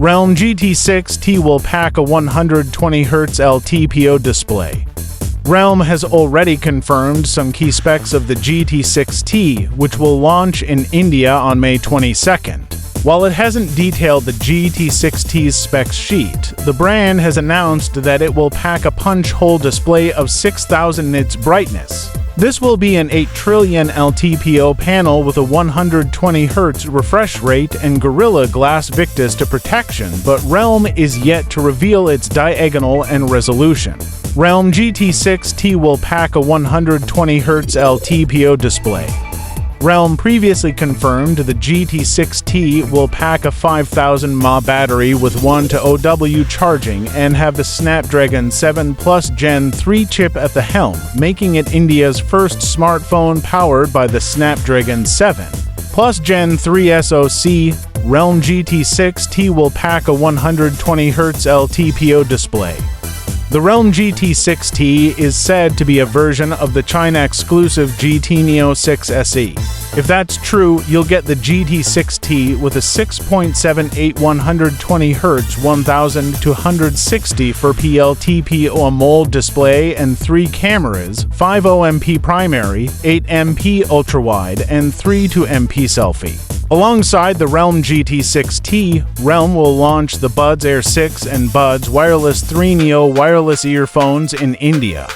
Realme GT6T will pack a 120Hz LTPO display. Realme has already confirmed some key specs of the GT6T, which will launch in India on May 22nd. While it hasn't detailed the GT6T's specs sheet, the brand has announced that it will pack a punch-hole display of 6000 nits brightness. This will be an 8 trillion LTPO panel with a 120Hz refresh rate and Gorilla Glass Victus to protection, but Realme is yet to reveal its diagonal and resolution. Realme GT6T will pack a 120Hz LTPO display. Realme previously confirmed the GT6T will pack a 5000 mAh battery with 1 to OW charging and have the Snapdragon 7 Plus Gen 3 chip at the helm, making it India's first smartphone powered by the Snapdragon 7 Plus Gen 3 SoC. Realme GT6T will pack a 120Hz LTPO display. The Realme GT6T is said to be a version of the China-exclusive GT Neo 6 SE. If that's true, you'll get the GT6T with a 6.78 120Hz 1260 for LTPO AMOLED display and 3 cameras, 50MP primary, 8MP ultrawide, and 32MP selfie. Alongside the Realme GT6T, Realme will launch the Buds Air 6 and Buds Wireless 3 Neo wireless earphones in India.